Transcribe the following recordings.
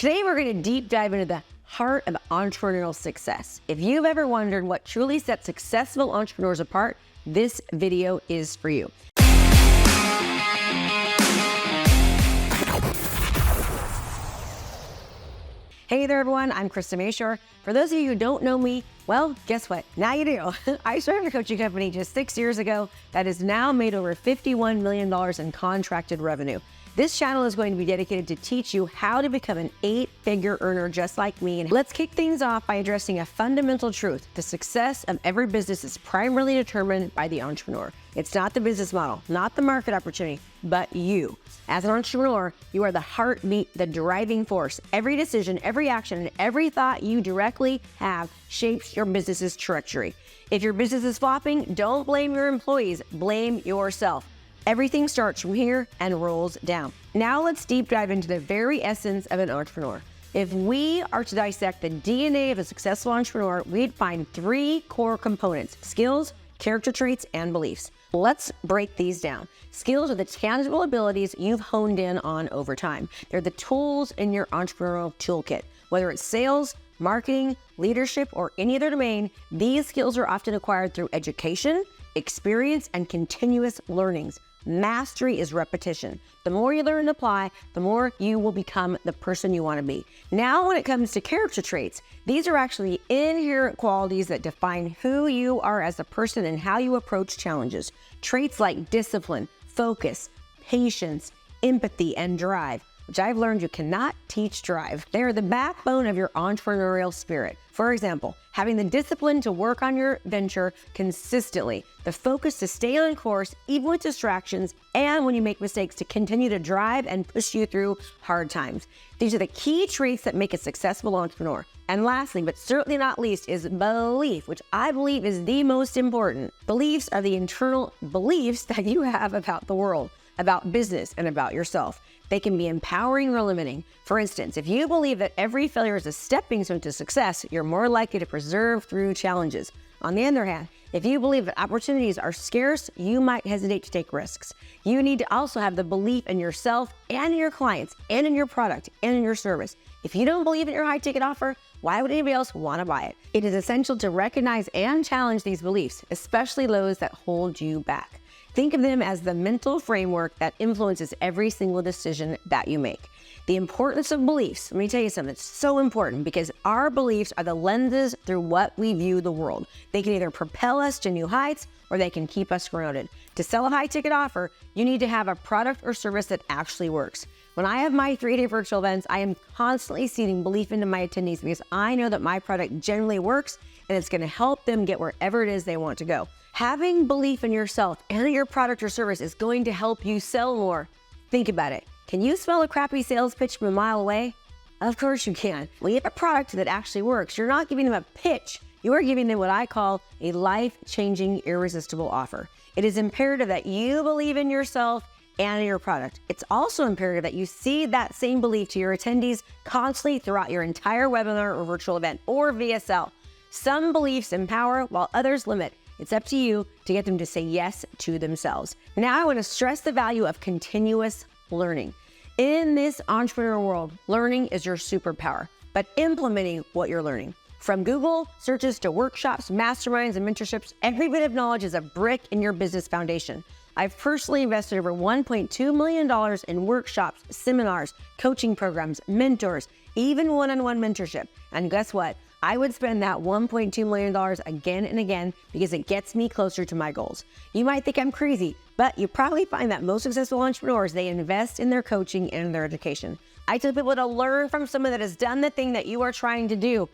Today, we're going to deep dive into the heart of entrepreneurial success. If you've ever wondered what truly sets successful entrepreneurs apart, this video is for you. Hey there, everyone. I'm Krista Mayshore. For those of you who don't know me, well, guess what? Now you do. I started a coaching company just 6 years ago that has now made over $51 million in contracted revenue. This channel is going to be dedicated to teach you how to become an 8-figure earner just like me. And let's kick things off by addressing a fundamental truth. The success of every business is primarily determined by the entrepreneur. It's not the business model, not the market opportunity, but you. As an entrepreneur, you are the heartbeat, the driving force. Every decision, every action, and every thought you directly have shapes your business's trajectory. If your business is flopping, don't blame your employees, blame yourself. Everything starts from here and rolls down. Now let's deep dive into the very essence of an entrepreneur. If we are to dissect the DNA of a successful entrepreneur, we'd find 3 core components: skills, character traits, and beliefs. Let's break these down. Skills are the tangible abilities you've honed in on over time. They're the tools in your entrepreneurial toolkit. Whether it's sales, marketing, leadership, or any other domain, these skills are often acquired through education, experience, and continuous learnings. Mastery is repetition. The more you learn and apply, the more you will become the person you want to be. Now, when it comes to character traits, these are actually inherent qualities that define who you are as a person and how you approach challenges. Traits like discipline, focus, patience, empathy, and drive, which I've learned you cannot teach drive. They are the backbone of your entrepreneurial spirit. For example, having the discipline to work on your venture consistently, the focus to stay on course even with distractions, and when you make mistakes to continue to drive and push you through hard times. These are the key traits that make a successful entrepreneur. And lastly, but certainly not least, is belief, which I believe is the most important. Beliefs are the internal beliefs that you have about the world, about business, and about yourself. They can be empowering or limiting. For instance, if you believe that every failure is a stepping stone to success, you're more likely to persevere through challenges. On the other hand, if you believe that opportunities are scarce, you might hesitate to take risks. You need to also have the belief in yourself and in your clients and in your product and in your service. If you don't believe in your high-ticket offer, why would anybody else want to buy it? It is essential to recognize and challenge these beliefs, especially those that hold you back. Think of them as the mental framework that influences every single decision that you make. The importance of beliefs, let me tell you something, it's so important because our beliefs are the lenses through what we view the world. They can either propel us to new heights or they can keep us grounded. To sell a high-ticket offer, you need to have a product or service that actually works. When I have my 3-day virtual events, I am constantly seeding belief into my attendees because I know that my product generally works and it's going to help them get wherever it is they want to go. Having belief in yourself and your product or service is going to help you sell more. Think about it. Can you smell a crappy sales pitch from a mile away? Of course you can. When you have a product that actually works, you're not giving them a pitch. You are giving them what I call a life-changing, irresistible offer. It is imperative that you believe in yourself and in your product. It's also imperative that you seed that same belief to your attendees constantly throughout your entire webinar or virtual event or VSL. Some beliefs empower while others limit. It's up to you to get them to say yes to themselves. Now I want to stress the value of continuous learning. In this entrepreneurial world, learning is your superpower, but implementing what you're learning. From Google searches to workshops, masterminds, and mentorships, every bit of knowledge is a brick in your business foundation. I've personally invested over $1.2 million in workshops, seminars, coaching programs, mentors, even one-on-one mentorship. And guess what? I would spend that $1.2 million again and again because it gets me closer to my goals. You might think I'm crazy, but you probably find that most successful entrepreneurs, they invest in their coaching and in their education. I tell people to learn from someone that has done the thing that you are trying to do.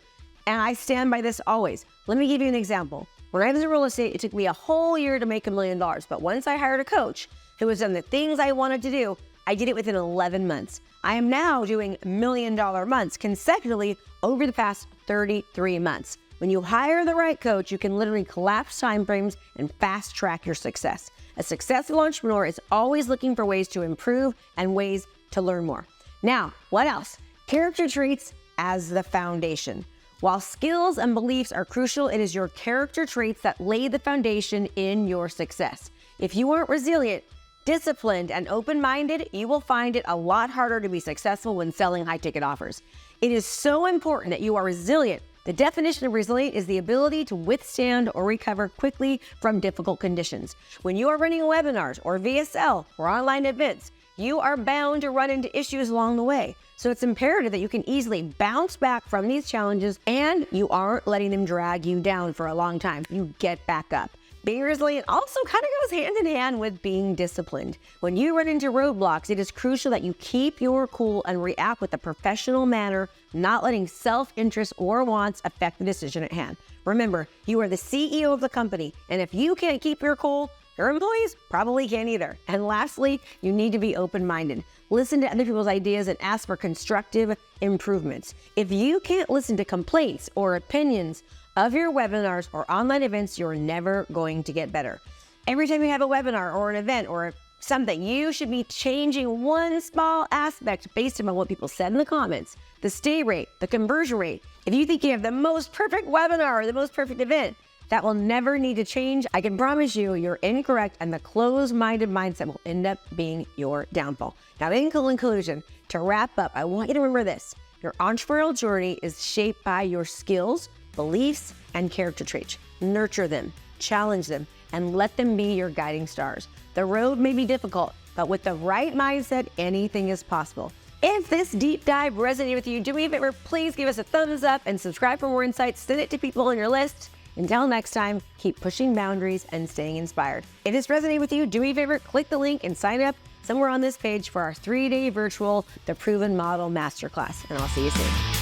And I stand by this always. Let me give you an example. When I was in real estate, it took me a whole year to make $1 million. But once I hired a coach who has done the things I wanted to do, I did it within 11 months. I am now doing $1 million months consecutively over the past 33 months. When you hire the right coach, you can literally collapse timeframes and fast track your success. A successful entrepreneur is always looking for ways to improve and ways to learn more. Now, what else? Character traits as the foundation. While skills and beliefs are crucial, it is your character traits that lay the foundation in your success. If you aren't resilient, disciplined and open-minded, you will find it a lot harder to be successful when selling high-ticket offers. It is so important that you are resilient. The definition of resilient is the ability to withstand or recover quickly from difficult conditions. When you are running webinars or VSL or online events, you are bound to run into issues along the way. So it's imperative that you can easily bounce back from these challenges and you aren't letting them drag you down for a long time. You get back up. Being resilient also kind of goes hand in hand with being disciplined. When you run into roadblocks, it is crucial that you keep your cool and react with a professional manner, not letting self-interest or wants affect the decision at hand. Remember, you are the CEO of the company, and if you can't keep your cool, your employees probably can't either. And lastly, you need to be open-minded. Listen to other people's ideas and ask for constructive improvements. If you can't listen to complaints or opinions of your webinars or online events, you're never going to get better. Every time you have a webinar or an event or something, you should be changing one small aspect based on what people said in the comments, the stay rate, the conversion rate. If you think you have the most perfect webinar or the most perfect event, that will never need to change. I can promise you, you're incorrect, and the closed-minded mindset will end up being your downfall. Now, in conclusion, to wrap up, I want you to remember this. Your entrepreneurial journey is shaped by your skills, beliefs, and character traits. Nurture them, challenge them, and let them be your guiding stars. The road may be difficult, but with the right mindset, anything is possible. If this deep dive resonated with you, do me a favor, please give us a thumbs up and subscribe for more insights. Send it to people on your list. Until next time, keep pushing boundaries and staying inspired. If this resonated with you, do me a favor, click the link and sign up somewhere on this page for our 3-day virtual The Proven Model Masterclass, and I'll see you soon.